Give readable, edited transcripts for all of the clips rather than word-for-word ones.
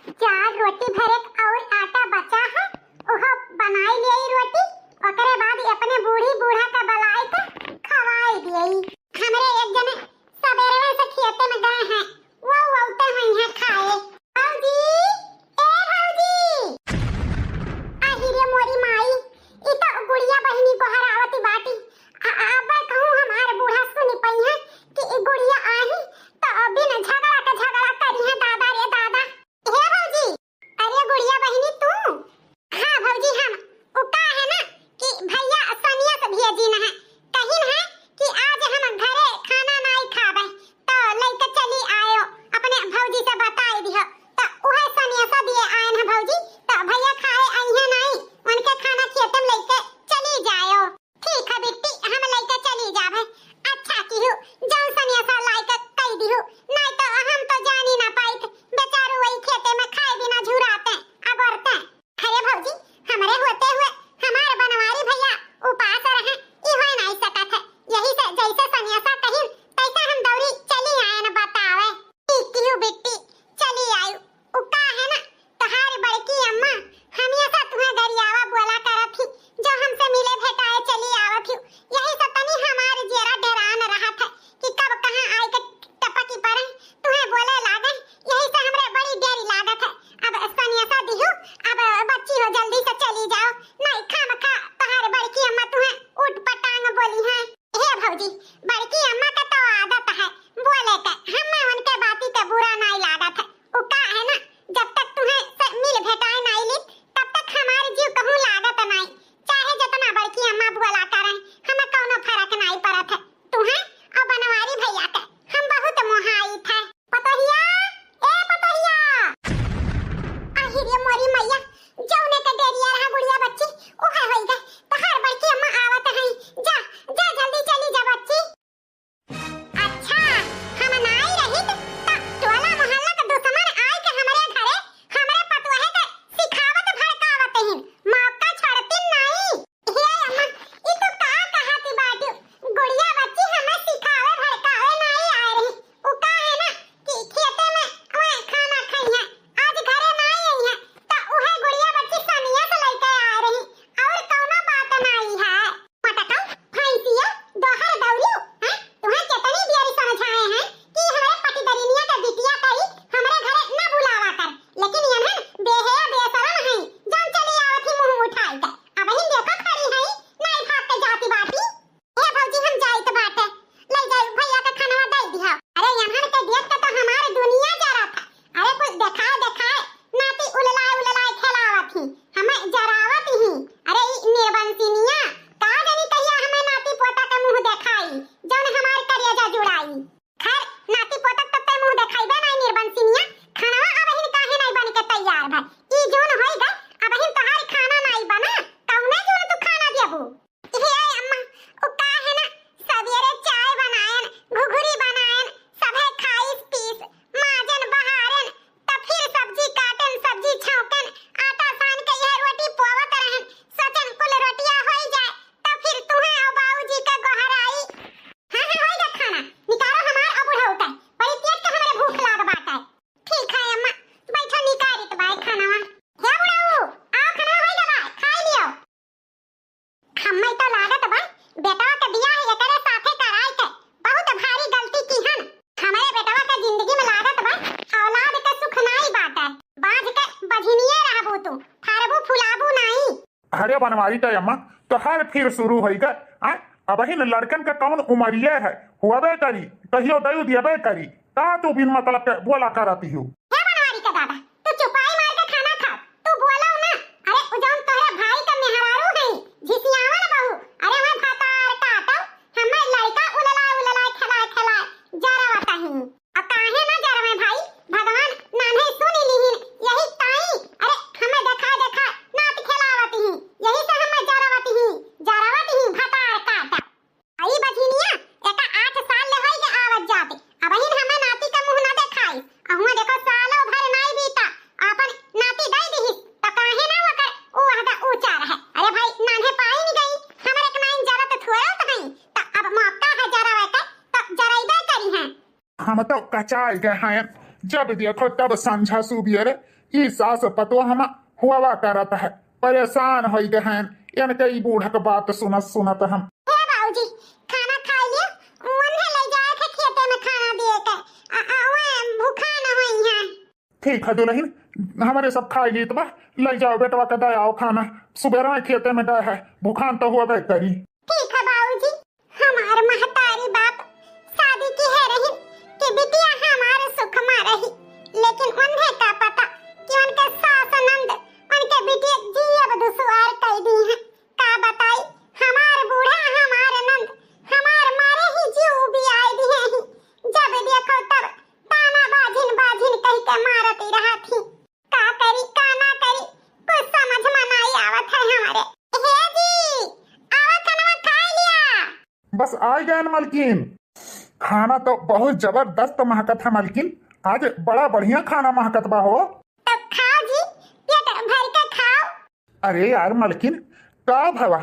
चार रोटी भरे और आटा बचा है, ओहो बनाई लियई रोटी। ओकरे बाद अपने बूढ़ी बूढ़ा का बलाई के खवाई दियई। हमरे एक जने सवेरे से खेते में गए हैं, वो उलटे हुई हैं खाए। भौजी, ए भौजी, आही रे मोरी माई, ई तो गुड़िया बहिनी को हरावती बाटी। अब कहूं हमारे बूढ़ा सुनी पई है कि ई गुड़िया आही तो अभी न झगड़ा करी है। दादा रे दादा। हे भौजी, अरे गुड़िया बहिनी तू? हाँ भौजी हम। उका है ना कि भैया सनिया से भेजी न है, कहिन है कि आज हम घरे खाना नहीं खाबे तो लेके चली आयो। अपने भौजी से बताई दियो तो उहे सनिया से दिए आए न भौजी, तो भैया खाए आई है नहीं, उनके खाना खेत में लेके चली जायो। ठीक है बिट्टी, हम लेके चली जाबे। अच्छा किहु जौन सनिया से लाइके कह दिहु, नहीं तो हम तो जानी ना पाइत, बेचारू वही खेते में खाए बिना झुराते अगरते। अरे भौजी, हमरे होते हुए हमारे बनवारी भैया उपास रहे, ई होय नहीं सकत है। यही से जैसे सनिया से कहिन तैसे हम दौड़ी चली आए न बतावे। ठीक किहु बिट्टी, चली आयु। उका है ना तहारी बड़की अम्मा हमेशा तुम्हें गरियावा बोला करत थी, जो हमसे मिले भेटाए चली आवत थी। यही से तनी हमारे जेरा डरान रहा था कि कब कहां आए के टपकी पड़े तुम्हें बोले लागे। यही से हमरे बड़ी देरी लागत है। अब सनिया सा दिहु, अब बच्ची हो जल्दी से चली जाओ, नहीं खामखा तहारे बड़की अम्मा तुम्हें उठ पटांग बोली है। हे भौजी, बड़की अम्मा का तो आदत है बोले के, हमें उनके बाती के बुरा नहीं लागत है। उका है ना जब तक तुम्हें मिल भेटाए नहीं ली तब तक हमारे जीव कहूं लागत नहीं, चाहे जितना बड़की अम्मा बोला करे हमें कोनो फर्क नहीं पड़त है। तुम्हें और बनवारी भैया के हम बहुत मोहाई थे। पतोहिया, ए पतोहिया, आही रे मोरी मैया, जौने के देरिया रहा गुड़िया बच्ची ओहे होई गए। तहार बड़की अम्मा आवत है, जा जा जल्दी चली जा बच्ची। अच्छा हम नहीं रही तो टोला मोहल्ला के दुश्मन आए के हमरे घरे हमरे पतोहे के सिखावत भड़कावत हैं, मौका छोड़ती नहीं। हे अम्मा, ई तो का कहती बाटू, गुड़िया बच्ची हमें सिखावे भड़कावे नहीं आए रही। उका है ना कि खेते में ओए खाना खाई है, आज घरे नहीं आई है तो उहे गुड़िया बच्ची सनिया से लेके आ रही, और कोनो बात नहीं है। मटका भैंसिया दोहर दौड़ियो हैं, तुम्हें कितनी देरी समझाए हैं कि हमारे पतिदरिनिया का बिटिया कही हमारे घरे न बुलावा कर, लेकिन यहन बेहे बेशरम है, जान चली आवत ही मुंह उठाई के। अब ही देखो खड़ी है नहीं भाग के जाती बाटी। हे भौजी हम जाइत बाटे, ले जाई भैया का खाना दे दिया। अरे यहन के देख के तो हमारी दुनिया जरा था। अरे कुछ देखाए नाती उललाए खेलावत ही, हमें जरावत ही। अरे ई निर्बंसिनिया का जानी कहिया हमें नाती पोता के मुंह देखाई, जौन हमार करिया जुड़ाई। खैर नाती पोता तब ते मुंह देखाइबे नहीं निर्बंसिनिया, खाना अब ही काहे नहीं बन के तैयार भाई। ई जोन होई गए अब ही तोहार खाना नहीं बना, कौने जोन तू खाना देबू? हे अम्मा, ओ का है ना सवेरे चाय बनायन, घुघरी बनायन, सबे खाइस पीस, माजन बहारन, तब फिर सब्जी काटन, सब्जी छौंकन, आटा सान के यह रोटी पोवत रहन, सोचन कुल रोटियां होई जाए तब फिर तुम्हें और बाबूजी का गोहराई। हां होई गया खाना, निकालो हमार अब उठाओ के, बड़ी पेट के हमरे भूख लाग बाटे। ठीक है अम्मा, बैठो निकाली तो बाय खानावा। हे बुढ़ाऊ, आओ खाना होई गया बा, खाई लियो। हमें तो लागत बा बेटा के बियाह एकरे साथे कराई के बहुत भारी गलती की हन। हमारे बेटवा के जिंदगी में लागत बा औलाद के सुख नहीं बाटे, बाज के बझिनिए रहबू तू, थारबू फुलाबू नहीं। अरे बनवारी तो अम्मा तो हर फिर शुरू होई गए। अब ही लड़कन का कौन उमरिए है, हुआबे करी कहियो दयु दियबे करी, का तू बिन मतलब के बोला करती हो। हे बनवारी का दादा, तू चुपाई मार के खाना खा, तू बोलो ना। अरे उजौन तोहरे भाई का मेहरारू है झिसियावन बहू, अरे मैं भातार काटो, हमें लड़का उलला खेला जरावता है। अब काहे ना जरवे भाई, भगवान नान्हे सुनी लिहिन यही ताई। अरे हमें देखा नात खेलावती ही, यही से हमें जरावती ही भातार काटा। आई बधिनिया एका 8 साल ले होई के आवत जाते, अब ही हमें नाती का मुंह ना देखाई। अहुआ देखो सालों भर नहीं बीता, अपन नाती दे दी तो काहे ना वकर ओ हदा ऊंचा रहे। अरे भाई नान्हे पाई नहीं गई, हमरे के नाइन जरत थोड़ा तो नहीं, तो अब मौका है जरावे के तो जराइबे करी है। हम तो कचाई गए हैं जब देखो तब संझा सुबियर ई सास पतो हम हुआ करत है, परेशान हो गए हैं इनके ई बूढ़ के बात सुनत सुनत हम। हे बाबूजी खाना खा लिया, उन्हें ले जाए थे खेते में खाना दिए के ओए भूखा न होई हैं। ठीक है दुल्हन, हमारे सब खा ली तो ले जाओ बेटवा का दयाओ खाना, सुबह में खेते में गए है, भूखान तो हुआ बे करी। ठीक है बाबूजी, हमार महतारी बाप शादी की है रही कि बिटिया हमारे सुख में रही, लेकिन उन्हें क्या पता कि उनके सास नंद उनके बिटिया जीव दुसवार कर दी है। का बताई हमार बूढ़ा हमारे नंद हमार मारे ही जीव भी आए दिए ही, जब देखो तब ताना बाजिन बाजिन कह के मारती रहा थी। का करी का ना करी कुछ समझ में नहीं आवत है हमारे। हे जी आवत खाना खा लिया? बस आ गए मलकिन, खाना तो बहुत जबरदस्त महकत है मलकिन, आज बड़ा बढ़िया खाना महकत बा हो। तो खाओ जी, पेट भर के खाओ। अरे यार मलकिन का भवा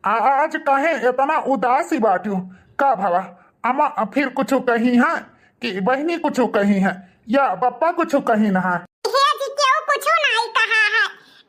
आज काहे इतना उदासी बाटियो, का भवा अम्मा फिर कुछ कही है कि बहनी कुछ कही है या पप्पा कुछ कही ना है? हे जी क्यों कुछ नहीं कहा है,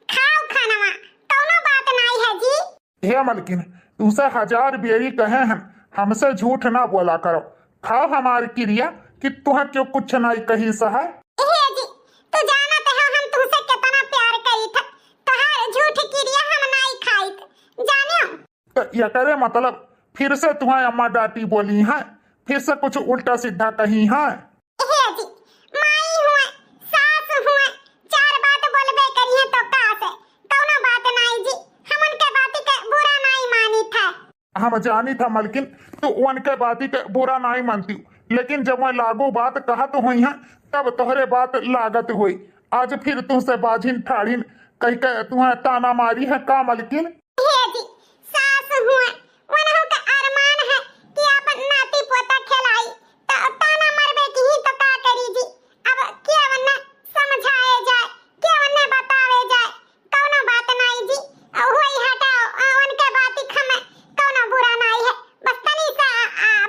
खाओ खाना, कोनो बात नहीं है जी। हे मलकिन तुसे 1000 बेरी कहे हैं हमसे झूठ ना बोला करो, खाओ हमारी क्रिया कि तुह क्यों कुछ नहीं कही सहा। हे जी तू जानत है हम तुमसे कितना प्यार करी था, तोहार झूठ क्रिया हम नहीं खाइत जानियो। तो ये करे मतलब फिर से तुम्हारी अम्मा डांटी बोली है, फिर से कुछ उल्टा सीधा कही है? हे जी माई हुए सास हुए चार बात बोलबे करी है तो का से कोनो बात नहीं जी, हम उनके बात के बुरा नहीं मानी था। हम जानी था मलकिन तू उनके बाती के बुरा नहीं मानती, लेकिन जब मैं लागू बात कहा तो हुई है तब तोहरे बात लागत हुई। आज फिर तुमसे बाझिन ठाड़िन कह के तुम्हें ताना मारी है का मलकिन? हे जी सास हुए उन्हों का अरमान है कि अपन नाती पोता खिलाई, तो ताना मरबे की ही तो का करी जी। अब क्या वन्ने समझाए जाए, क्या वन्ने बतावे जाए, कोनो बात नहीं जी, होई हटाओ उनके बात खमे कोनो बुरा नहीं है, बस तनी सा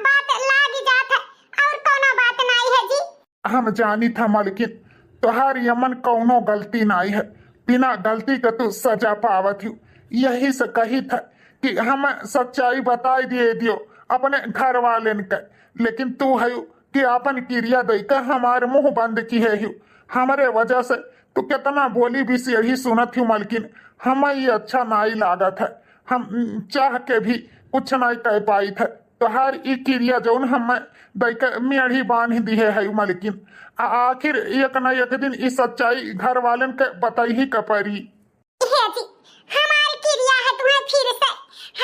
बात लागी जात है और कोनो बात नहीं है जी। हम जानी था मलकिन तुहारी यमन कौनो गलती नहीं है, बिना गलती के तू सजा पावत हूँ, यही से कही था कि हम सच्चाई बताई दियो अपने घर वाले के, लेकिन तू है कि अपन क्रिया देकर हमारे मुंह बंद की है हमारे वजह से तू कितना बोली भी सीढ़ी सुनत हूँ मलकिन, हमें ये अच्छा नहीं लागत है, हम चाह के भी कुछ नहीं कह पाई थे। तुहार ई क्रिया जौन हम देकर मेढ़ी बांध दी है मलकिन, आखिर एक न एक दिन इस सच्चाई घर वालन के बताई ही कपरी। हे जी हमारी क्रिया है तुम्हें फिर से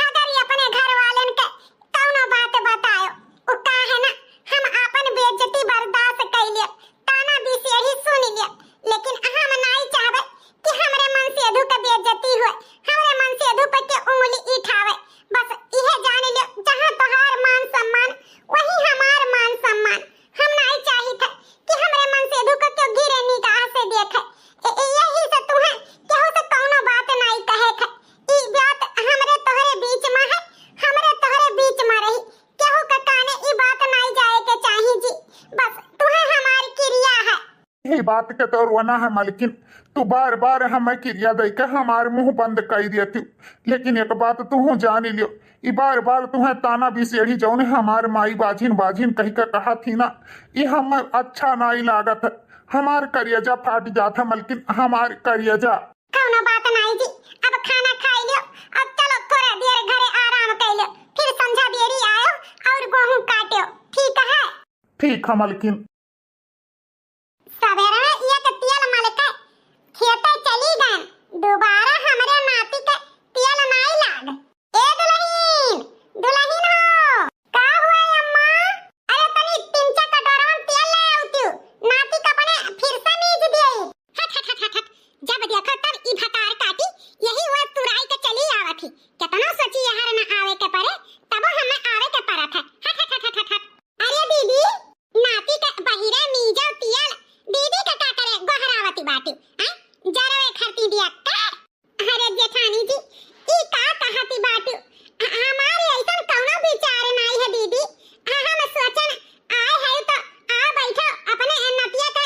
अगर ये अपने घर वालन के कौनो बात बतायो, वो का है ना हम अपन बेइज्जती बर्दाश्त कर लिए, ताना भी से ही सुन लिए, लेकिन हम नहीं चाहबे कि हमरे मन से अधू का बेइज्जती होए, हमरे मन से अधू पे के उंगली उठावे। बस यह जान लियो जहां तोहार मान सम्मान वही हमार मान सम्मान, हम नहीं चाहिए थे कि हमरे मन से अधू को क्यों गिरे निगाह से देखे। यही से तुम्हें केहू से कौनो बात नहीं कहे थे, ई बात हमरे तोहरे बीच में है, हमरे तोहरे बीच में रही, केहू का काने ई बात नहीं जाए के चाहिए जी, बस तुम्हें हमारी क्रिया है। यही बात के तो रोना है मलकिन, तू बार बार हमें क्रिया देकर हमारे मुंह बंद कर देती, लेकिन एक बात तू जान लियो, ये बार बार तुम्हें ताना भी सेढ़ी जौन हमार माई बाजिन बाजिन कह के कहा थी ना, ये हमें अच्छा नहीं लागत है, हमार करियजा फाट जाता मलकिन, हमार करियजा। कौनो बात नहीं जी, अब खाना खा लियो और चलो थोड़ा देर घरे आराम कर लियो, फिर संझा बेरी आयो और गेहूं काटियो, ठीक है? ठीक है मलकिन। सवेरे एक तेल मलके खेते चली गए, दोबारा हमरे नाती के तेल नहीं लाग। ए दुल्हीन दुल्हीन हो का हुआ अम्मा? अरे तनी 3-4 कटोरा में तेल ले आउती, नाती का बने फिर से मीज देई। हट हट हट हट, जब देखो तब ई भतार काटी, यही वो तुराई के चली आवत थी, कितना सोची यहां ना आवे के परे, तब हमें आवे के परत है। हट हट हट हट, अरे दीदी नाती के बहिरे मीजो तेल, दीदी का क्या करे गोहरावती बाटी हैं, जरो एक खरती दिया का। अरे जेठानी जी ई का कहती बाटी, हमारे ऐसा कौनो विचार नहीं है दीदी, हम सोचन आए है तो आ बैठो अपने नतिया का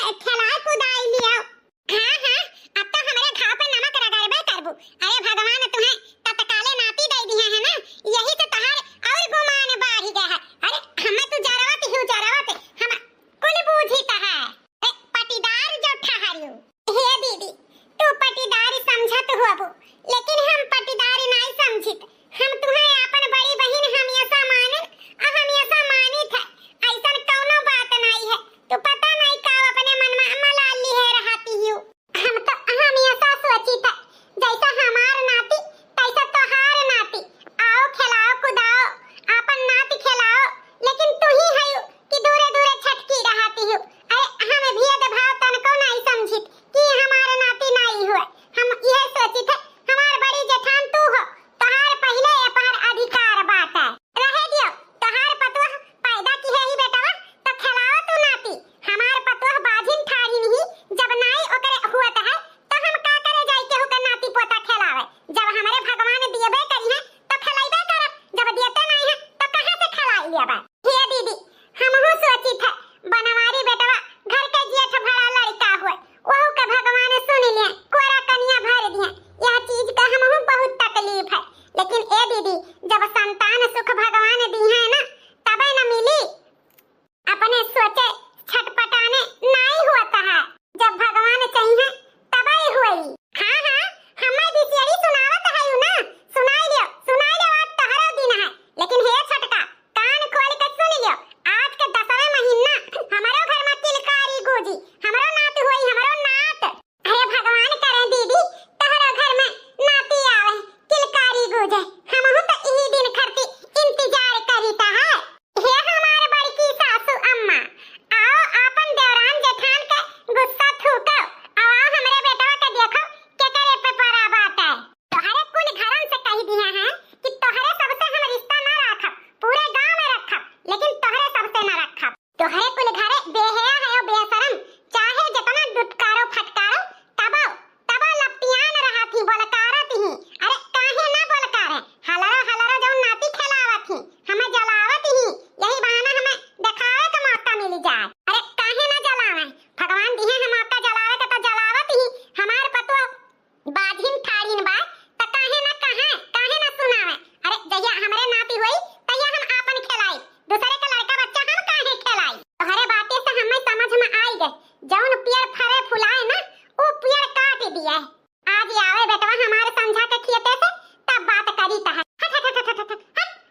लिया है। आज ही आवे बेटवा हमारे समझा के खियते से तब बात करी ता है। हट हट हट हट हट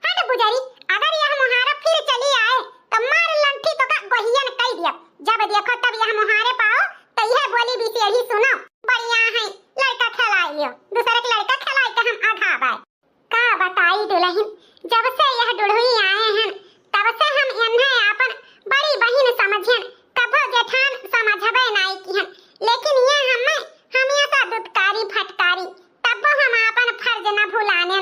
हट बुजरी, अगर यह मुहारा फिर चली आए तो मार लंठी तो का गोहियन कह दिया। जब देखो तब यह मुहारे पाओ तो यह बोली भी से ही सुनो बढ़िया है लड़का खिलाई लियो, दूसरे के लड़का खिलाई के हम आधा बाय का बताई दुल्हन। जब से यह दुल्हनी आए हैं तब से हम इन्हें अपन बड़ी बहन समझें, कभो जेठान समझबे नहीं की हैं, लेकिन ये हमें हमेशा दुत्कारी फटकारी तब हम अपन फर्ज न भुलाने।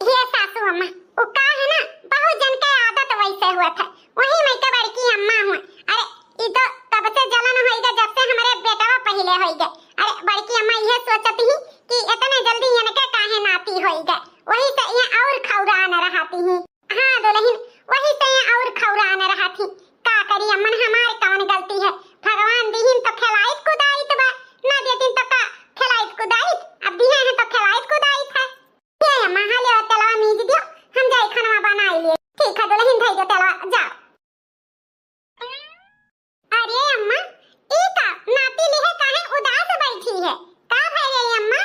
ये सासू अम्मा वो का है ना बहुत जन के आदत वैसे हुआ था, वही मैं के बड़की अम्मा हूँ। अरे ये तो तब से जलन होइगा जब से हमारे बेटा पहले होइगा। अरे बड़की अम्मा ये सोचती ही कि इतने जल्दी इनके काहे नाती होइगा, वही से ये और खौरान रहती ही। हाँ दुल्हन वही से ये और खौरान रहती। का करी अम्मन हमारे कौन गलती है, भगवान दीहिन तो खिलाइत कुदाइत बा, ना देतिन तो का खिलाइत कुदाइत, अब दिए हैं तो खिलाइत कुदाइत है। ये अम्मा हाले तलवा मीज दियो हम जाई खाना बनाई लिए। ठीक है दुल्हन भाई जो तलवा जाओ। अरे अम्मा ई का नाती लिहे काहे उदास बैठी है, का भई गई अम्मा?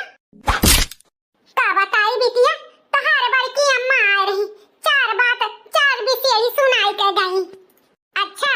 का बताई बिटिया तोहार बड़की अम्मा आ रही, चार बात चार बिसेरी सुनाई के गई। अच्छा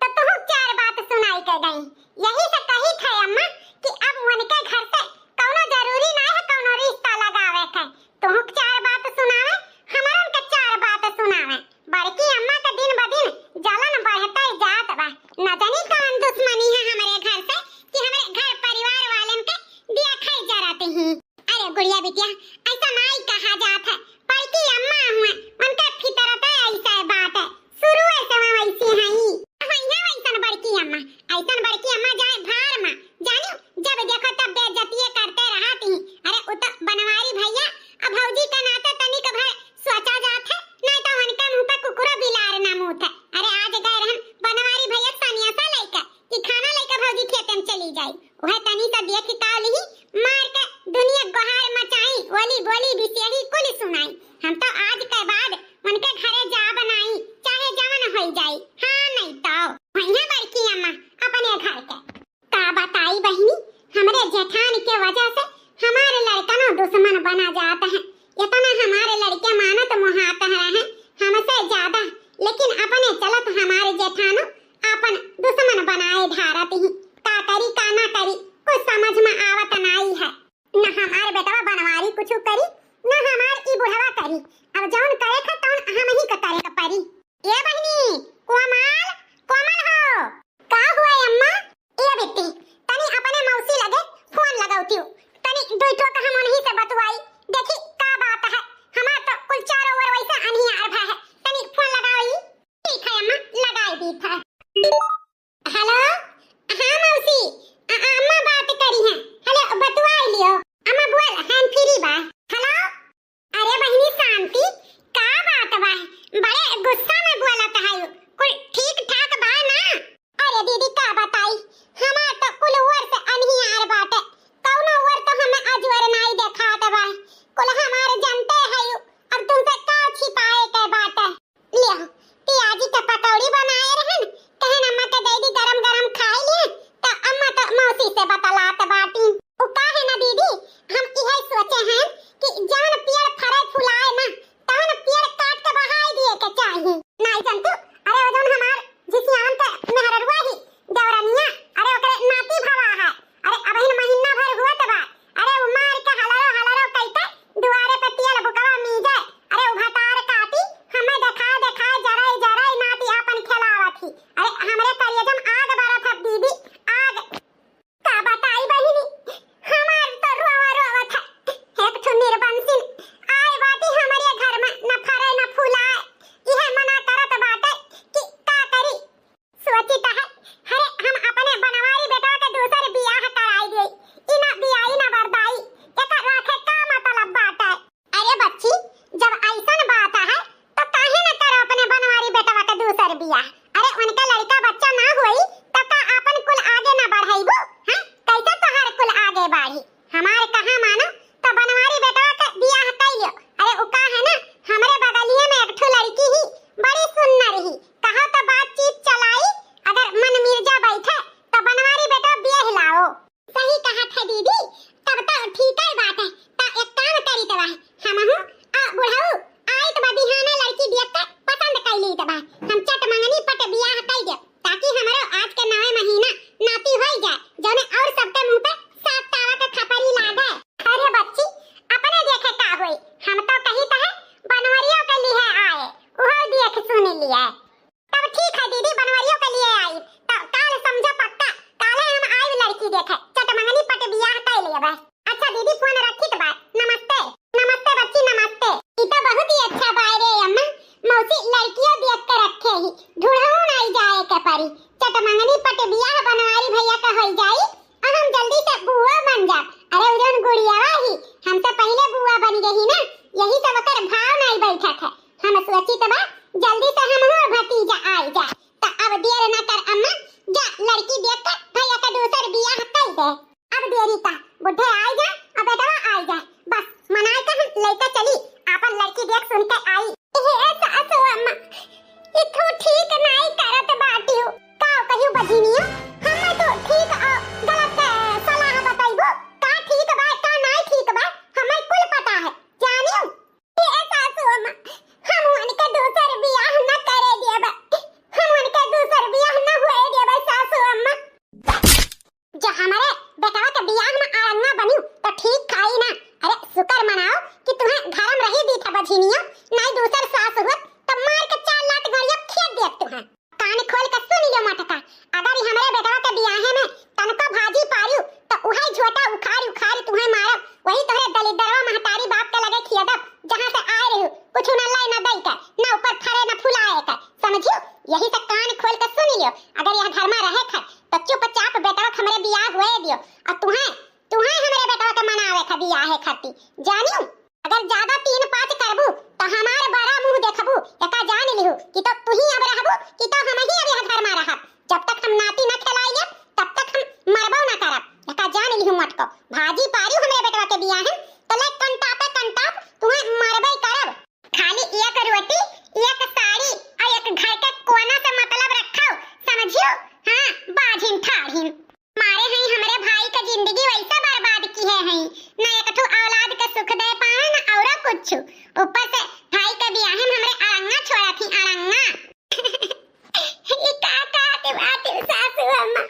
तो तुम चार बात सुनाई के गई, यही से कही थे अम्मा कि अब उनके घर से कोनो जरूरी ना है कोनो रिश्ता लगावे के, तुम चार बात सुनावे हमरन के चार बात सुनावे। बड़की अम्मा का दिन ब दिन जलन बढ़ते जात बा, न जानी कौन दुश्मनी है हमारे घर से कि हमारे घर परिवार वालन के दिया खाई जराते हैं। अरे गुड़िया बिटिया ऐसा नहीं कहा जाता है, बड़की अम्मा हुए उनके फितरत ऐसा बात है, शुरू से वैसी है ही वैसन बड़की अम्मा। ऐसन बड़की अम्मा जाए भार में जानी जब देखो तब बेइज्जती करते रहती। अरे उत बनवारी भैया अब भौजी का नाते तनिक भय सोचा जात है, नहीं तो उनके मुंह पे कुकुरो बिलार ना मुंह है। अरे आज गए रहन बनवारी भैया तनिया सा लेकर कि खाना लेकर भौजी खेते में चली जाई, वह तनी सा देख काली ही मार के दुनिया गुहार मचाई, बोली बोली बिसेरी कुल सुनाई। हम तो आज के बाद उनके घरे जा बनाई चाहे जवन हो जाई। हाँ नहीं तो वही बड़की अम्मा अपने घर के का बताई बहनी, हमरे जेठान के वजह से हमारे लड़कनों दुश्मन बना जाता है। इतना हमारे लड़के मानत मुहात रहे हमसे ज्यादा, लेकिन अपने चलत हमारे जेठानो अपन दुश्मन बनाए धारत ही। का करी का ना करी कुछ समझ में आवत नहीं है, न हमारे बेटवा बनवारी कुछ करी न हमार की बुढ़वा करी। अब जौन करे था तौन हम ही का करे का परी। ये बहनी कोमल कोमल हो का हुआ अम्मा? ए बेटी तनी अपने मौसी लगे फोन लगाउती हूं, तनी दुई ठो का हम उन्हीं से बतवाई देखी का बात है। हमार तो कुल चारों ओर वैसे अनहियार भा है, तनी फोन लगाई। ठीक है अम्मा लगाई दी था। हेलो हां मौसी अम्मा बात करी है। हेलो बतवाई लियो अम्मा बोल हैंड फ्री बा। हेलो अरे बहनी शांति का बात बा, बड़े गुस्सा में बोलत है, कुल ठीक ठाक बा ना? अरे दीदी का बताई हमार तो कुल ओर से अनहियार बाटे, कौनो ओर तो हमें अजवर नहीं देखात बा, कुल हमार जानते है। अब तुमसे का छिपाए के बाटे? लियो पियाजी के पकौड़ी बनाए रहन, कहन अम्मा के दे दी गरम गरम खाई लिए तो अम्मा तो मौसी से बतलात बाटी। उ का है ना दीदी हम इहे सोचे हैं कि जान पेड़ फरे फुलाए ना तहन पेड़ काट के बहाई दिए के चाहिए। नहीं जानतू अरे ओजन हमार जिसियान के मेहररुआ ही दौरनिया, अरे ओकरे नाती भवा है। अरे अबहिन महीना भर हुआ त बा, अरे उ मार के हलरो हलरो कइते दुआरे पे तेल बुकवा मीजे, अरे उ भतार काटी हमें देखाए देखाए जराई जराई नाती अपन खिलावत ही। अरे हमरे करियजम आग बरत है दीदी आग। का बताई बहिनी हमार तो रोवा रोवत है। एक ठो निर्बंसिन आए बाटी हमारे घर में न फरे न फुलाए, इहे मना करत बाटे कि का करी। सोची त है अरे हम अपने बनवारी बेटा के दूसर बियाह कराई दे, इना बियाई न बरदाई एकर राखे का मतलब बाटे? अरे बच्ची जब ऐसन बात है तो काहे न करो अपने बनवारी बेटा के दूसर बियाह? अरे उनका लड़का बच्चा ना होई त का अपन कुल आगे न बढ़ाईबो? हैं कैसे तोहार कुल आगे बढ़ी? हमार कहां मानो तो बनवारी बेटा के बियाह कइयो। अरे उ का है ना हमरे बगलिए में एक ठो लड़की ही बड़ी सुंदर ही, कहो तो बातचीत चलाई, अगर मन मिर्जा बैठे तो बनवारी बेटा बियाह लाओ। सही कहा थे दीदी, दिया बस। अच्छा दीदी फोन रखी तो बात। नमस्ते नमस्ते बच्ची नमस्ते। ई तो बहुत ही अच्छा बाय रे अम्मा। मौसी लड़कियों देख के रखे ही ढूंढूं नहीं जाए के परी। चटमंगनी पट बियाह बनवारी भैया का हो जाई और हम जल्दी से बुआ बन जा। अरे उजन गुड़िया ही हमसे पहले बुआ बन गई ना, यही सब कर भाव नहीं बैठा था। हम सोची तो बा जल्दी से हम हो भतीजा आई जा। तो अब देर न कर अम्मा, जा लड़की देख कर भैया का दूसर बियाह कर दे। अब देरी का बुढ़े आई जा और बेटवा आई जा, बस मनाई का हम लेकर चली अपन लड़की देख सुन के आई। ए सासू अम्मा इथो ठीक नहीं करत बाटियो का कहियो बजिनियो। हम तो ठीक और गलत सलाह बताइबो का ठीक बा का नहीं ठीक बा हमें कुल पता है जानियो। ए सासू अम्मा हम उनके दूसर बियाह न करे दिए बा, हम उनके दूसर बियाह न हुए दिए बा सासू अम्मा। जो हमारे बेटवा के बियाह में आरंगा बनी तो ठीक खाई ना। अरे शुक्र मनाओ कि तुम्हें घर में रही दी था बजिनियो, नहीं दूसर सास हुआ तो मार के 4 लात गड़िया खेत देत तुम्हें। कान खोल के सुन लियो मटका, अगर ये हमारे बेटवा के बियाह में तनको भाजी पारियो तो उहाई झोटा उखाड़ी उखाड़ी तुम्हें मारब, वही तोरे दलिदरवा महतारी बाप के लगे खियदब जहां से आए रहो, कुछ न लाई न दई का, न ऊपर फरे न फुलाए का, समझियो। यही से कान खोल के सुन लियो, अगर यह घर में रहे खा तो चुपचाप बेटवा के हमारे बियाह हुए दियो और तुम्हें हमारे बेटवा के मनावे खा बियाह है खाती जानियो। अगर ज्यादा 3-5 करबू तो हमारे बड़ा मुंह देखबू, एका जान लिहू कि तो तू ही अब रहबू कि तो हम ही अब यह घर में रहब। जब तक हम नाती न खिलाइए तब तक हम मरबो न करब, एका जान लिहू मटको। भाजी पारियो हमारे बेटवा के बियाह है तो ले कंटाप तुम्हें मरबे करब। खाली एक रोटी एक साड़ी और एक घर के कोना से मतलब रखो, समझियो। हां बाजिन ठाड़िन मारे हैं हमारे भाई का जिंदगी वैसा बर्बाद की है ना एक ठो औलाद के सुख दे पाए ना और कुछ। ऊपर से भाई का बियाह में हमरे अरंगा छोड़ा थी अरंगा। ये का बात सासू अम्मा,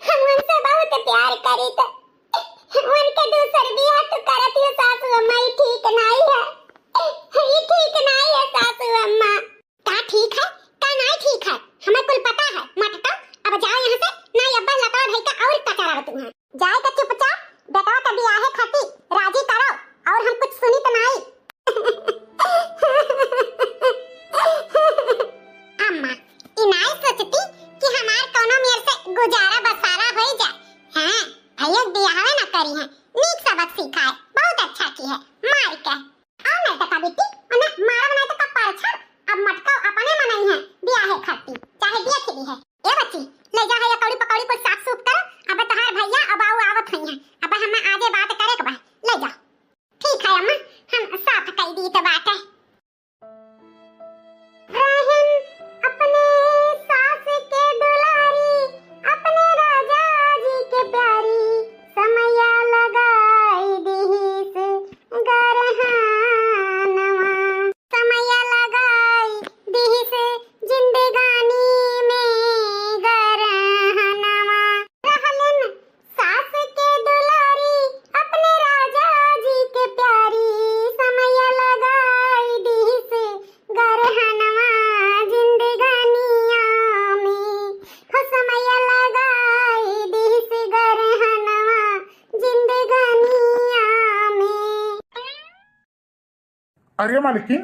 हम उनसे बहुत प्यार करे थे, उनके दूसर बियाह तो करत हो सासू अम्मा। ये ठीक नहीं है, ये ठीक नहीं है सासू अम्मा। का ठीक है का नहीं ठीक है हमें कुल पता है मटका। अब जाओ यहाँ से, नहीं अब्बा लता भाई का और कचरा तुम्हें जाए का चुपचाप बेटवा का बियाह है खाती राजी करो और हम कुछ सुनी तो नहीं। अम्मा इनाई सोचती कि हमार कोनो मेर से गुजारा बसारा हो जाए। हां भैया बियाह ना करी है, नीक सबक सीखा है, बहुत अच्छा की है मार के। और नहीं तो कबिती उन्हें मारो नहीं तो कपार छड़। अब मटका अपने मनाई है बियाह है खाती चाहे दिया खिली है। ए बच्ची ले जा है कौड़ी पकौड़ी को साफ सूफ करो, अब तहार भैया अब आओ आवत हई है, अब हम आगे बात करे के बा ले जा। ठीक है अम्मा हम साफ कई दी तो बात है। रहन अपने सास के दुलारी अपने राजा जी के प्यारी, समया लगाई दीस गरहानवा, समया लगाई दीस जिंदगानी में गरहानवा। रहलन सास के दुलारी अपने राजा जी के प्यारी, समया लगाई दीस गरहानवा जिंदगानिया में, हो समया लगाई दीस गरहानवा जिंदगानिया में। अरे मालकिन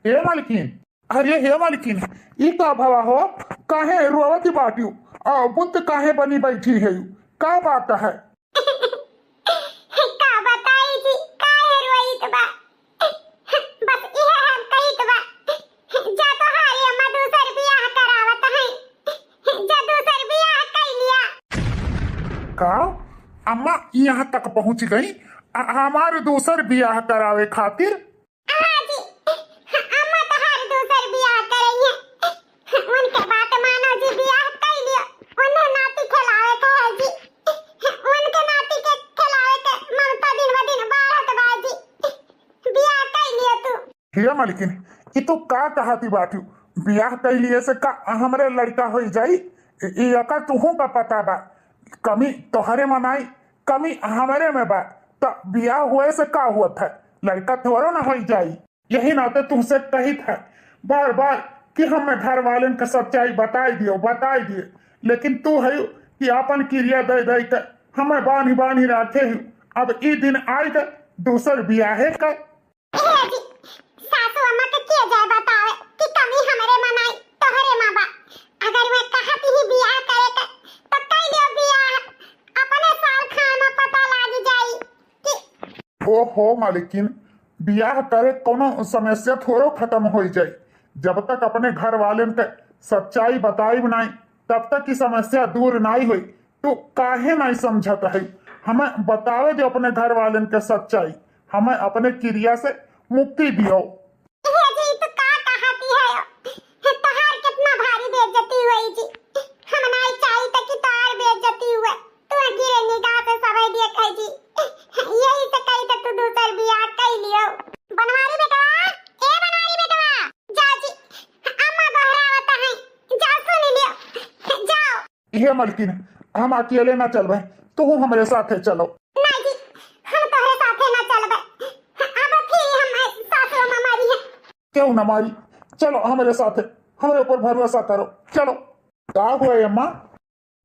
ए मालकिन, अरे हे मालकिन ई का भवा हो, काहे रोवती बाटियो आ बुत काहे बनी बैठी है, का बात है? का बताई जी काहे रोईत बा, बस इहे हम कहित बा जा तो हारी अम्मा दूसर बियाह करावत है, जा दूसर बियाह कर लिया। का अम्मा यहाँ तक पहुँच गई हमारे दूसर बियाह करावे खातिर? हां जी अम्मा तो हारी दूसर बियाह करई है, उनके बात मानो जी बियाह कर लियो। उन्हें नाती खिलावे के है जी, उनके नाती के खिलावे के ममता दिन ब दिन बढ़त बा जी, बियाह कर लियो तू। हे मालकिन ई तो का कहती बाटियो, बियाह कर लिए से का हमरे लड़का हो जाई? ई का तुहू का पता बा, कमी तोहरे मनाई कमी हमारे में बा, तो बियाह हुए से का हुआ था, लड़का थोड़ा ना हो जाई। यही नाते तुमसे कही था बार बार कि हमें घर वाले का सच्चाई बताई दिए, लेकिन तू है कि अपन क्रिया दे दे के हमें बानी रखे ही अब ई दिन आई गए दूसर बियाहे का। हे जी सासू अम्मा के किए जाए बतावे कि कमी हमरे मनाई तोहरे माँ बाप अगर मैं कहती ही बियाह करे के तो कई लियो बियाह अपने साल खाना पता लाग जाई कि ओहो मालिकिन, बियाह करे कोनो समस्या थोड़ो खत्म हो जाई। जब तक अपने घर वाले के सच्चाई बताई नहीं तब तक की समस्या दूर नहीं हुई। तो काहे नहीं समझत है? हमें बतावे दो अपने घर वाले के सच्चाई, हमें अपने क्रिया से मुक्ति दियो। हे जी तो का कहती है तहार कितना भारी बेइज्जती हुई जी। हम नहीं चाहिए त कि तहार बेइज्जती हुए तू गिरे निगाह से सबे दिए कह जी यही से कही त तू दूसर बियाह कई लियो। बनवारी बेटवा ए बनवारी बेटवा जा जी अम्मा दोहरावत है जा सुन लियो जाओ। ये मलकिन हम अकेले ना चलबे, तू हमारे साथे चलो। नहीं जी हम तोहरे साथे ना चलबे अब फिर हम सासू अम्मा मारी है। क्यों न मारी, चलो हमारे साथे, हमारे ऊपर भरोसा करो, चलो। का हुआ अम्मा?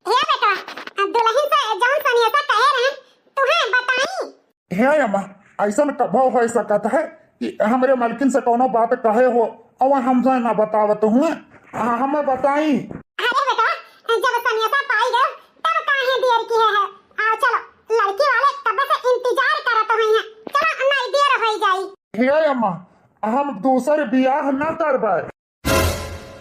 हे बेटा दुल्हन से जौन सनियता कहे रहे तुम्हें बताई। हे अम्मा, ऐसा कभो हो सकता है कि हमारे मलकिन से कोनो बात कहे हो और हमसे ना बतावत हुए? हमें बताई। अरे बेटा जब सनियता पाई गए तब काहे देर की है आओ चलो लड़की वाले कब से इंतजार करत हैं चलो नहीं देर हो जाई। हे अम्मा, हम दूसरे बियाह न करबे।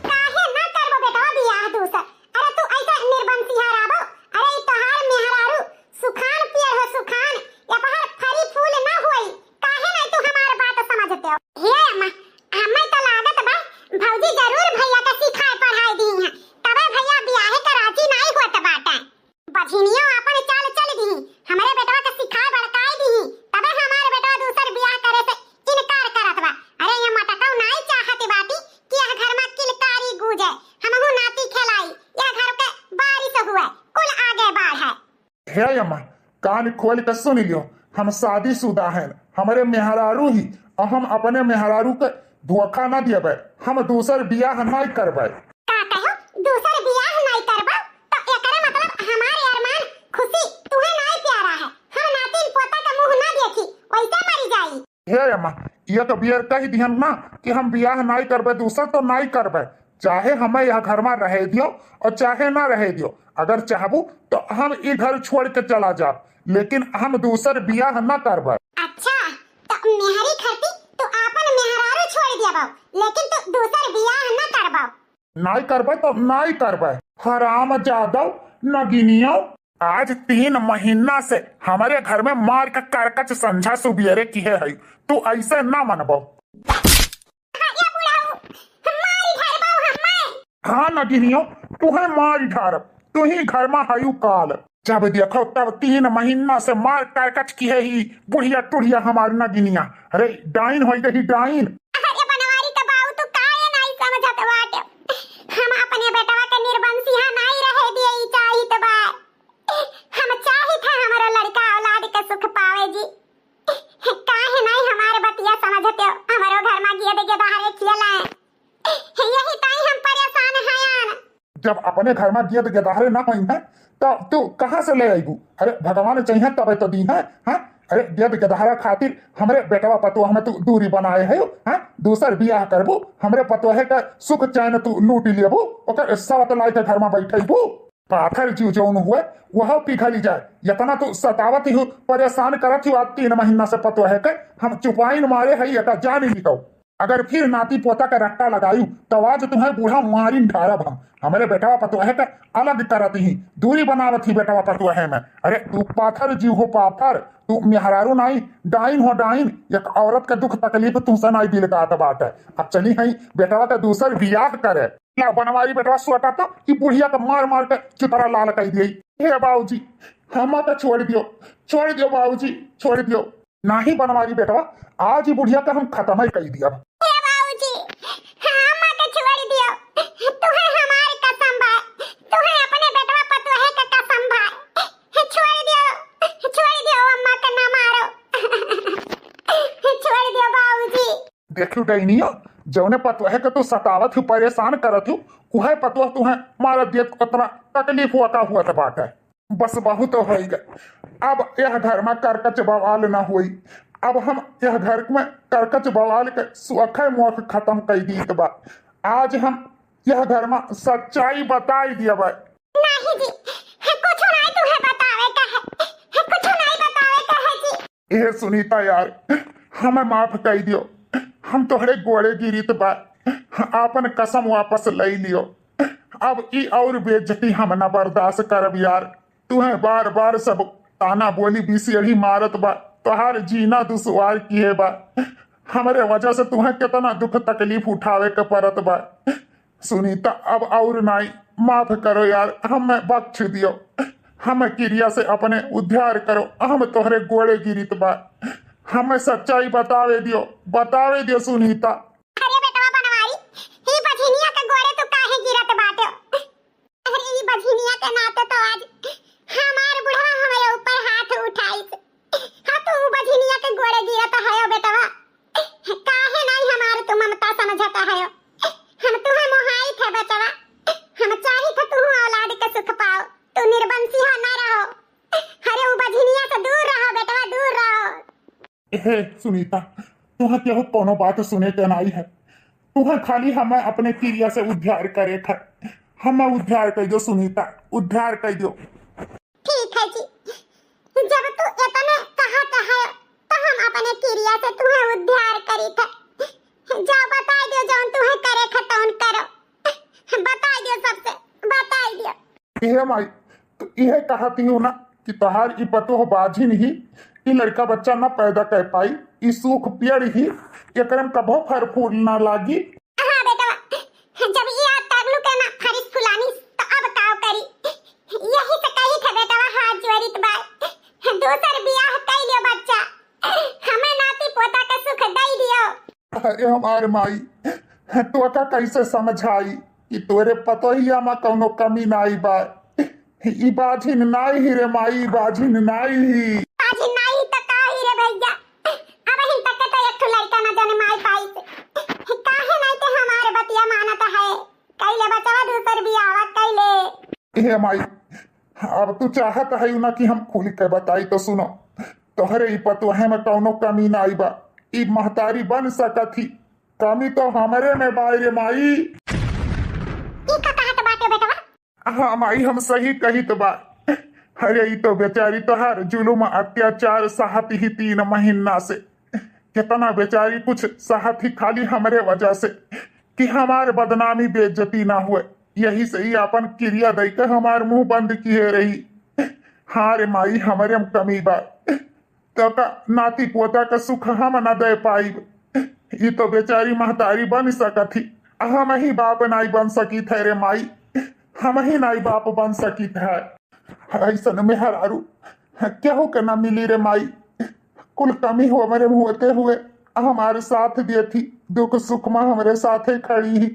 काहे ना करबो बेटा बियाह दूसर? अरे तू ऐसा निर्बंध सिहाराबो अरे ई तोहार मेहरारू सुखान पियर हो सुखान या पहाड़ फरी फूल ना होई काहे नहीं तू हमार बात समझते हो? हे अम्मा हमें तो लागत बा भौजी जरूर भैया का सिखाए पढ़ाई दी हैं तबे भैया बियाह के राजी नहीं होत बाटे। बझिनियो अपन चाल चल दी हमारे बेटवा के सिखाए बड़काई दी तबे हमारे बेटवा दूसर बियाह करे से इनकार करत बा। अरे ये मटकाऊ नहीं चाहती बाटी कि यह घर में किलकारी गूंजे हमहु नाती खेलाई यह घर के बारिश हुए कुल आगे बढ़े। हे अम्मा, कान खोल कर सुन लियो, हम शादीशुदा हैं, हमारे मेहरारू ही और हम अपने मेहरारू के धोखा न दिएबे, हम दूसर बियाह नहीं करबे। का कहो दूसर बियाह नहीं करबा तो एकरे मतलब हमारे अरमान खुशी तुम्हें नहीं प्यारा है हम नातिन पोता का मुंह ना देखी वैसे मरी जाई। हे अम्मा, ये तो बियर कह दिहन ना कि हम बियाह नहीं करबे, दूसर तो नहीं करबे। चाहे हमें यह घर में रह दियो और चाहे ना रह दियो, अगर चाहबू तो हम ये घर छोड़ के चला जा, लेकिन हम दूसर बियाह न करबे। अच्छा तो मेहरी खरती तो आपन मेहरारू छोड़ दिया लेकिन तो दूसर बियाह न करबा। नहीं करबे तो नहीं करबे। हराम जादव नगिनियो, आज 3 महीना से हमारे घर में मार का करकच संझा सुबियरे की है, तू ऐसे ना मनबो। हाँ नगिनियो, तुम्हें मार ढारब, तू ही घर में हयू काल। जब देखो तब 3 महीना से मार करकच की है ही बुढ़िया टुढ़िया हमारी नगिनिया। अरे डाइन हो गई डाइन। अरे बनवारी का बाऊ तू काहे नहीं समझत बाटे हम अपने बेटवा के निर्बंसिया नहीं रहे दिए ई चाहित बा हम चाहित है हमारा लड़का औलाद के सुख पावे जी काहे नहीं हमारे बतिया समझते हो हमारो घर में गिए दे बाहर खिला यही ताई हम परेशान हयान। जब अपने घर में गियत गदारे ना हुई है तो तू कहाँ से ले आईबू? अरे भगवान चाहिए तब तो दी है, हाँ? अरे गियत गदारा खातिर हमरे बेटवा पतुआ हमें तू दूरी बनाए है, हाँ? दूसर बियाह करबू, हमरे पतुआ का सुख चैन तू लूट लेबू, ओकर साथ लाई के घर में बैठेबू। पाथर जीव जौन हुए वह पिघली जाए, इतना तू सतावत ही परेशान करत ही 3 महीना से पतुआ है के हम चुपाइन मारे है एक जान ही निकल। अगर फिर नाती पोता का रट्टा लगायू तो आज तुम्हें बूढ़ा मारी ढारब हम। हमारे बेटवा पतुआ है अलग करत ही दूरी बनावत ही बेटवा पतुआ है में। अरे तू पाथर जीव हो पाथर, तू मेहरारू नहीं डाइन हो डाइन। एक औरत का दुख तकलीफ तुमसे नहीं दिल का बात है। अब चली है बेटवा का दूसर बियाह करे ला बनवारी बेटवा सोटा तो कि बुढ़िया का मार मार के चितरा लाल कह दी। हे बाबूजी हम तो छोड़ दियो बाबूजी छोड़ दियो। नहीं बनवारी बेटवा आज ही बुढ़िया का हम खत्म ही कर दिया। देखू डैनिया जौने पतवा है के तू सतावत हूँ परेशान करत हूँ वह पतवा तुम्हें मारत दियत उतना तकलीफ हुआ का हुआ बात है। बस बहुत हो गए। अब यह घर में करकच बवाल न हुई। अब हम यह घर में करकच बवाल के सुअखे मुख खत्म कर दी बा। आज हम यह घर में सच्चाई बताई दिया बा। नहीं जी, कुछ नहीं तुम्हें बतावे का है, कुछ नहीं बतावे का है जी। ए सुनीता यार, हमें माफ कर दियो। हम तोहरे गोड़े गिरीत बा, आपन कसम वापस ले लियो। अब ई और बेइज्जती हम न बर्दाश्त करब यार। तुम्हें बार बार सब ताना बोली बीसीढ़ी मारत बा, तोहार जीना दुश्वार किए बा। हमरे वजह से तुम्हें कितना दुख तकलीफ उठावे के पड़त बा। सुनीता अब और नहीं, माफ करो यार, हमें बख्श दियो। हमें क्रिया से अपने उद्धार करो, हम तोहरे गोड़े गिरित बा। हमें सच्चाई बतावे दियो सुनीता। अरे बेटवा बनवारी, ई बझिनिया के गोड़े तो काहे गिरत बाटे? अरे ई बझिनिया के नाते तो आज हमार बुढ़वा हमारे ऊपर हाथ उठाई। हाँ तू बझिनिया के गोड़े गिरत है बेटवा, काहे नहीं हमार तू ममता समझता है? हम तुम्हें मोहाई थे बचवा, हम चाही थे तू औलाद के सुख पाओ, तू निर्वंशी ना रहो। अरे वो बझिनिया से दूर रहो बेटवा, दूर रहो। हे सुनीता, तुहें केहू कोनो बात सुने के नहीं है। तुहें खाली हमें अपने क्रिया से उद्धार करे था। हमें उद्धार कर दो सुनीता, उद्धार कर दो। ठीक है जी, जब तू इतने कहता है तो हम अपने क्रिया से तुम्हें उद्धार करी थे। जाओ बता दियो जौन तुम्हें करे खतौन करो, बता दियो सबसे, बता दियो। यह माई तो यह कहती हूँ ना कि तोहार ई पतो बाझिन ही ई लड़का बच्चा न पैदा कर पाई, ई सूख पेड़ ही एकरम कभो फर फूल ना लागी। हाँ बेटा, जब ये तरलू के ना फरिस फुलानी तो अब काव करी। यही से कही थे बेटा, हाथ जोड़ित बाय दूसर बियाह कर लियो बच्चा, हमें नाती पोता का सुख दई दियो। अरे हमारे माई, तो का कैसे समझाई कि तोरे पतो ही आमा कौनो कमी नाई बा। ई बाझिन नाई ही रे माई, बाझिन नाई ही। बाझिन नाई तो का ही रे भैया, अब ही तक तो एक लड़का न जाने माई पाई से। काहे नहीं ते हमारे बतिया मानत है, कैले बचवा दूसर बियाह कैले। हे माई, अब तू चाहत है ना कि हम खुल के बताई तो सुनो। तोहरे ई पतो है में कौनो कमी नाई बा, ई महतारी बन सकत ही, कमी तो हमरे में बाई रे माई। ई का कहत बाटे बेटवा? हाँ माई, हम सही कही तो बा। अरे ई तो बेचारी तोहार जुलुम अत्याचार सहत ही 3 महीना से। कितना बेचारी कुछ सहत ही खाली हमरे वजह से कि हमारे बदनामी बेइज्जती ना हुए। यही से ही अपन क्रिया दई के हमार मुंह बंद किए रही। हाँ रे माई, हमरे में कमी बा, तो का नाती पोता का सुख हम न दे पाई। ये तो बेचारी महतारी बन सकत थी, हम ही बाप नहीं बन सकी थे रे माई, हम ही नहीं बाप बन सकी थे। ऐसा में हरारू केहू के न मिली रे माई। कुल कमी हो मेरे होते हुए हमारे साथ दिए थी, दुख सुख में हमारे साथ ही खड़ी ही।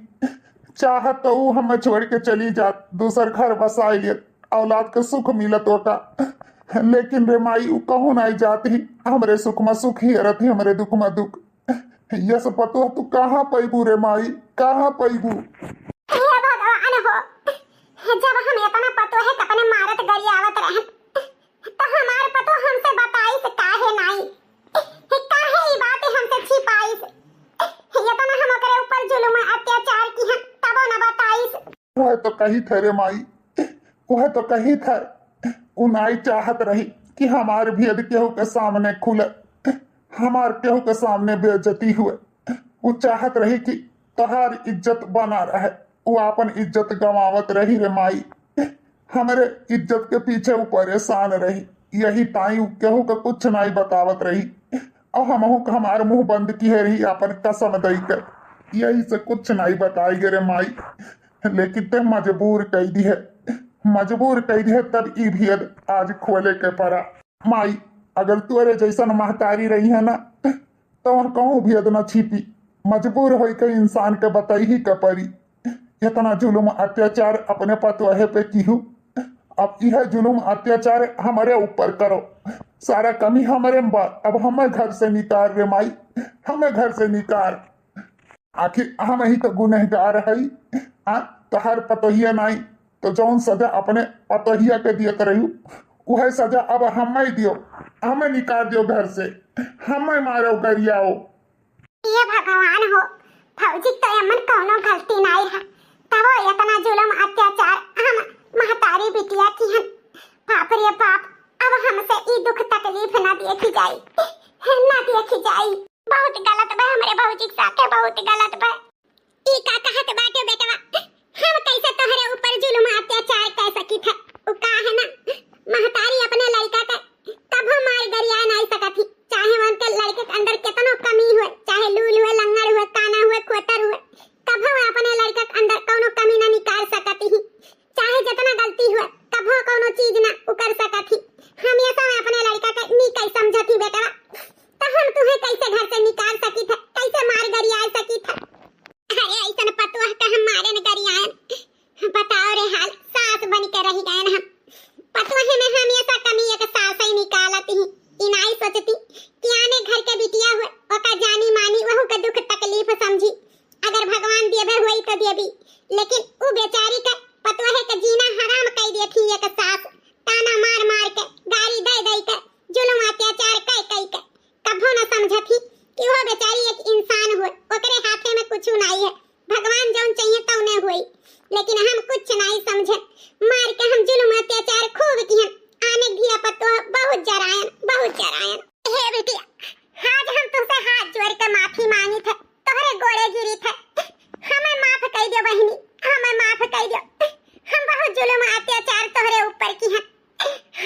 चाहत तो वो हमें छोड़ के चली जात, दूसर घर बसाई लियत, औलाद के सुख मिलत होता। लेकिन रे माई उ कहूँ नहीं जाती, हमरे सुख में सुख ही रहती, हमरे दुख में दुख। ये सब पतो तू कहाँ पैबू रे माई, कहाँ पैबू? हे भगवान हो, जब हम इतना पतो है कि अपने मारत गरी आवत रहे, तो हमार पतो हमसे बताई से काहे नहीं, काहे ई बात हमसे छिपाई से? ये तो ना हम ओकरे ऊपर जुल्म अत्याचार की हम तबो न बताई से। वह तो कही थे रे माई, वह तो कही थे। उनाई चाहत रही कि हमारे भेद केहू के सामने खुले, हमार केहू के सामने बेइज्जती हुए। वो चाहत रही कि तोहार इज्जत बना रहे, वो अपन इज्जत गंवावत रही रे माई। हमारे इज्जत के पीछे वो परेशान रही, यही ताई केहू का कुछ नहीं बतावत रही, और हमहू हमार मुंह बंद किए रही अपन कसम दई कर। यही से कुछ नहीं बताई गे रे माई। लेकिन ते मजबूर कई दी है, मजबूर कई दी है, तब ई भेद आज खोले के पड़ा। माई, अगर तुअरे जैसन महतारी रही है ना, तो वह कहूँ भेद न छिपी, मजबूर हो के इंसान के बताई ही के परी। इतना जुलुम अत्याचार अपने पतवाहे पे कीहू, अब यह जुलुम अत्याचार हमारे ऊपर करो, सारा कमी हमारे में बा। अब हमें घर से निकाल रे माई, हमें घर से निकाल। आखिर हम ही तो गुनहगार है, तोहार पतोहिया नहीं, तो जौन सजा अपने पतहिया के दिया करही वह सजा अब हमें दियो, हमें निकाल दियो घर से, हमें मारो गरियाओ। ये भगवान हो, फौजी तो अमन कोनो गलती नहीं है, तब इतना जुल्म अत्याचार हम महतारी बिटिया की हम। बाप रे बाप, अब हमसे ई दुख तकलीफ ना देखी जाई, ना देखी जाई। बहुत गलत बा हमरे भौजी के साथ, बहुत गलत बा। ई का कहत बाटे बेटवा, हम कैसे तोहरे ऊपर जुल्म अत्याचार कर सकी था? उ का है ना, महतारी अपने लड़का का कभो मार गरिया नहीं सकती, चाहे उनके लड़के के अंदर कितनो कमी हुए, चाहे लूल हुए, लंगड़ हुए, काना हुए, खोतर हुए, कभो अपने लड़के के अंदर कोनो कमी ना निकाल सकती ही। चाहे जितना गलती हुए, कभो कोनो चीज ना उकर सकती। हमेशा मैं अपने लड़का के नी कैसे समझती बेटा, तो हम तुम्हें कैसे घर से निकाल सकी था, कैसे मार गरिया सकी था? अरे ऐसा पतुआ का हम मारे न गरियान, बताओ रे हाल, सास बन के रह गए हम। पतुआ में हमेशा कमी एक सास ही निकालती ही, इनाई सोचती कि आने घर के बिटिया हुए, ओका जानी मानी वहु का दुख तकलीफ समझी, अगर भगवान देवे हुई तो देवी, लेकिन उ बेचारी का पतुआ का जीना हराम कर दिए थी एक सास, ताना मार मार के, गाली दे दे के, जुल्म अत्याचार कर के, कभो न समझती कि वो बेचारी एक इंसान हुए, ओकरे हाथे में कुछ नहीं है, भगवान जौन चाहिए तो उन्हें हुई, लेकिन हम कुछ नहीं समझे, मार के हम जुल्म अत्याचार खूब किए, आने घिया पतो बहुत जरायन, बहुत जरायन। हे बेटिया, आज हम तुमसे हाथ जोड़ के माफी मांगी थे, तोहरे गोड़े गिरी थे, हमें माफ कर दियो बहनी, हमें माफ कर दियो, हम बहुत जुल्म अत्याचार तोहरे ऊपर की हैं।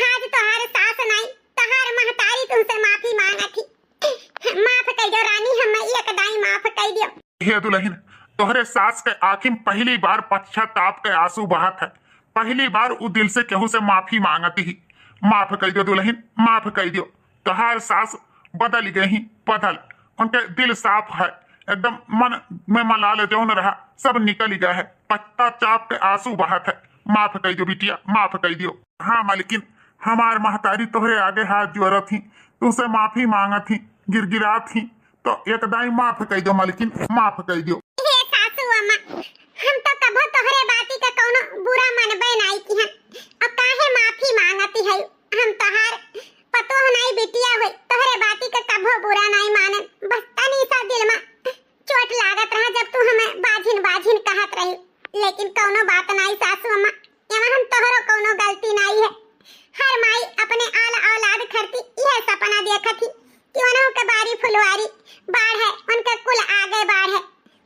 आज तोहार सास नहीं, तोहार महतारी तुमसे माफी मांगा थी, माफ कर दो रानी, हमें एक दाई माफ कर दियो। हे दुल्हन, तोहरे सास के आंखी में पहली बार पश्चाताप के आंसू बहत है, पहली बार उ दिल से केहू से माफी मांगती ही। माफ कर दियो दुल्हन, माफ कर दियो, तोहार सास बदल गई ही, बदल, उनके दिल साफ है, एकदम मन में मलाल जौन रहा सब निकल गया है, पश्चाताप के आंसू बहत है। माफ कर दियो बिटिया, माफ कर दियो। हाँ मालकिन, हमार महतारी तोहरे आगे हाथ जोड़ थी, तुमसे माफी मांगा थी, गिरगिरा थी, तो एकदाई माफ कर दो मालकिन, माफ कर दो। हे सासू अम्मा, हम तो कभो तोहरे बाती का कोनो बुरा मनबे नहीं की हैं, अब काहे माफी मांगती है? हम तोहार पतो नहीं बिटिया होई, तोहरे बाती का कभो बुरा नहीं मानन, बस तनी सा दिल में चोट लागत रहा जब तू हमें बाझिन बाझिन कहत रही, लेकिन कोनो बात नहीं सासू अम्मा, एमा हम तोहरो कोनो गलती नहीं है। हर माई अपने आल औलाद खरती यह सपना देखती कि उन्हों के बारी फुलवारी बाढ़ है, उनका कुल आगे बाढ़ है,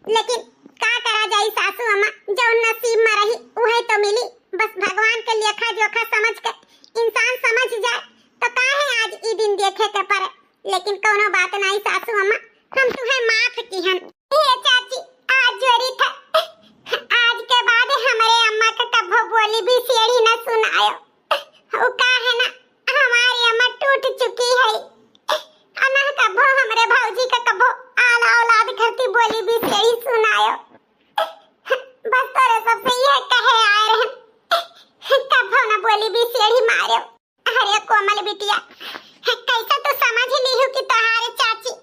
लेकिन का करा जाई सासू अम्मा, जो नसीब में रही वही तो मिली। बस भगवान के लेखा जोखा समझ के इंसान समझ जाए तो काहे आज ई दिन देखे के पड़े, लेकिन कोनो बात नहीं सासू अम्मा, हम तुम्हें माफ की हन। ये चाची आज जोरी था, आज के बाद हमारे अम्मा का कभो बोली भी सीढ़ी न सुनायो, वो का है ना, हमारी अम्मा टूट चुकी है, अना कभो हमरे भौजी का कभो आला औलाद घरती बोली भी सही सुनायो। बस तोरे सबसे ये कहे आए रहे, कभो न बोली भी सीढ़ी मारो। अरे कोमल बिटिया, कैसा तो समझ ली हूँ कि तोहारे चाची,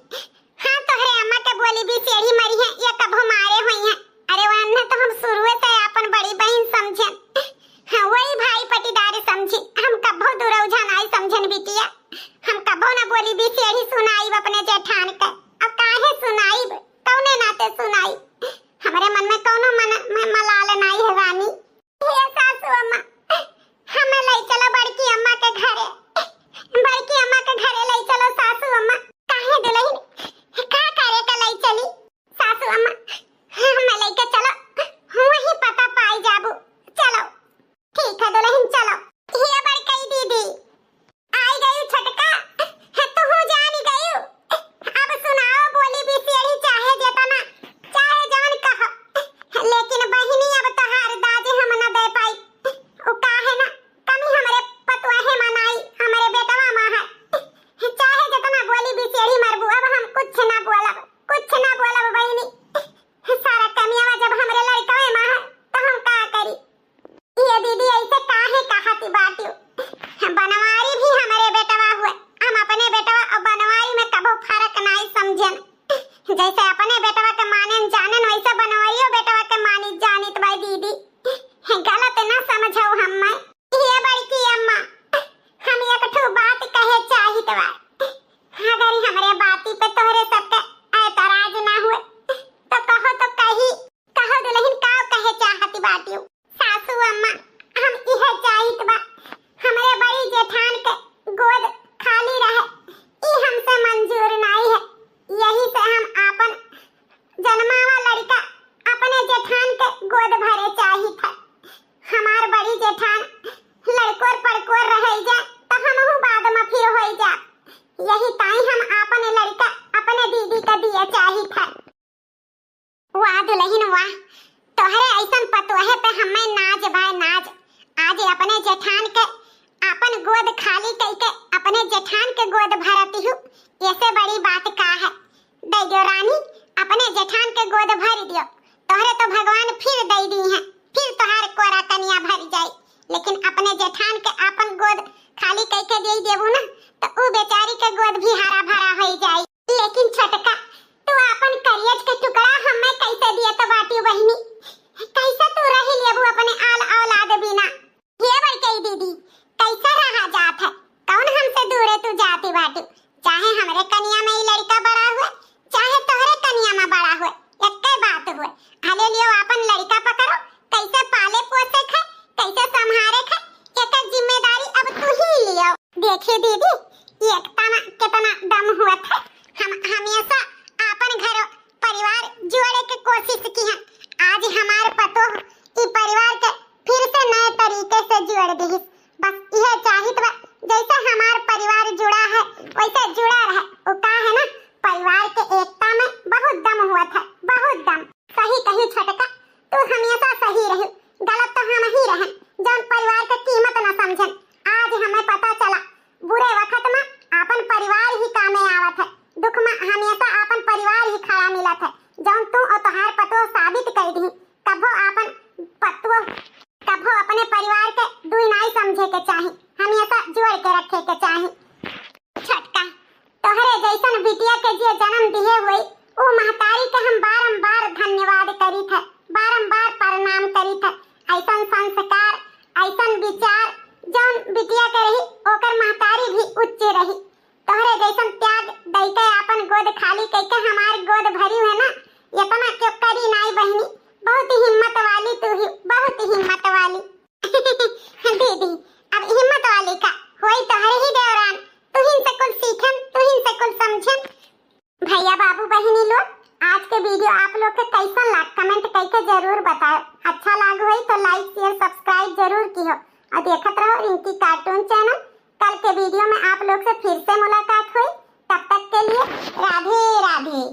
हाँ तोहरे अम्मा के बोली भी सीढ़ी मरी है, ये कभो मारे हुई हैं। अरे वरना तो हम शुरू से अपन बड़ी बहन समझे, हाँ वही भाई पटीदार समझी, हम कभो दुरौझा नहीं समझन बिटिया, हम कभो न बोली भी सीढ़ी सुनाई अपने जेठान के, अब काहे सुनाई, कौने नाते सुनाई, हमारे मन में कौनो मन में मलाल नहीं है रानी। हे सासू अम्मा, हमें ले चलो बड़की अम्मा के घरे, बड़की अम्मा के घरे ले चलो सासू अम्मा। काहे दुल्हन, का करे का ले चली सासू अम्मा, हमें लेके चलो, वही पता पाई जाबू, चलो ठीक है दुल्हन चलो। ये बड़कई दीदी आई गई छटका, है तो हो जानी गई, अब सुनाओ बोली भी सीढ़ी इतवार। अगर हमरे बाती पे तोहरे सबके ऐतराज ना हुए तो कहो दुल्हन का कहे चाहती बाटियो। सासू अम्मा हम इह चाहित बा हमरे बड़ी जेठान के गोद खाली रहे, ई हमसे मंजूर नहीं है। यही से हम आपन जन्मावा लड़का अपने जेठान के गोद भरे चाहित है। हमार बड़ी जेठान लड़कोर पड़कोर रह जा तो हमहू बाद में फिर होई जा। यही ताई हम अपने लड़का अपने दीदी का दिया चाहित है। वाह दुल्हन वाह, तोहरे ऐसन पतोहे पे हमें नाज भाई नाज। आज अपने जेठान के अपन गोद खाली करके अपने जेठान के गोद भरती हूँ, ऐसे बड़ी बात का है। दे दियो रानी, अपने जेठान के गोद भर दियो। तोहरे तो भगवान फिर दे दी है, फिर तोहार कोरा कन्या भर जाई। लेकिन अपने जेठान के अपन गोद खाली करके दे देबू ना तो ऊ बेचारी के गोद भी हरा भरा हो जाई। लेकिन छोटका तू अपन करियज के टुकड़ा हमें कैसे दिए तो बाटी बहिनी, कैसे तू रही लेबू अपने आल औलाद बिना। ये बड़कई दीदी कैसे रहा जात है, कौन हमसे दूरे तू जाती बाटी। चाहे हमरे कन्या में ही लड़का बड़ा हुए चाहे तोहरे कन्या में बड़ा हुए, एक बात हुए। हाले लियो अपन लड़का पकड़ो, कैसे पाले पोसे खे कैसे संभारे खे, एक जिम्मेदारी अब तू ही लियो। देखिए दीदी एकता में कितना दम हुआ था। हम हमेशा अपन घर परिवार जोड़े के कोशिश की है। आज हमारे पतो ई परिवार के फिर से नए तरीके से जोड़ दी। बस यह चाहित बा जैसे हमार परिवार जुड़ा है वैसे जुड़ा रहे। वो का है ना, परिवार के एकता में बहुत दम हुआ था, बहुत दम। सही कही छोटका, तू हमेशा सही रही, गलत तो हम ही रहे जौन परिवार के कीमत न समझन। आज हमें पता चला बुरे वक्त में अपन परिवार ही कामे आवत है, दुख में हमेशा अपन परिवार ही खड़ा मिलत है। जौन तू और तोहार पतो साबित कर दी। कभो अपन पतो कभो अपने परिवार के दुई नाई समझे के चाही, हमेशा जोड़ के रखे के चाही। छटका तोहरे जैसन बिटिया के जे जन्म दिए हुई वो महतारी के हम बारंबार धन्यवाद करी थे, बारंबार प्रणाम करी थे। ऐसन संस्कार ऐसन विचार जौन बिटिया के रही ओकर महतारी भी उच्च रही। तोहरे जैसन त्याग दैके अपन गोद खाली करके हमार गोद भरी है ना, इतना क्यों करी नाई बहनी। बहुत हिम्मत वाली तू ही, बहुत हिम्मत वाली। दीदी अब हिम्मत वाली का होई तोहरे ही देवरान, तू ही से कुछ सीखन, तू ही से कुछ समझन। भैया बाबू बहनी लोग आज के वीडियो आप लोग के कैसा लगा कमेंट करके जरूर बताओ। अच्छा लगा हो तो लाइक शेयर सब्सक्राइब जरूर कियो और देखत रहो रिंकी कार्टून चैनल। कल के वीडियो में आप लोग से फिर से मुलाकात हुई, तब तक के लिए राधे राधे।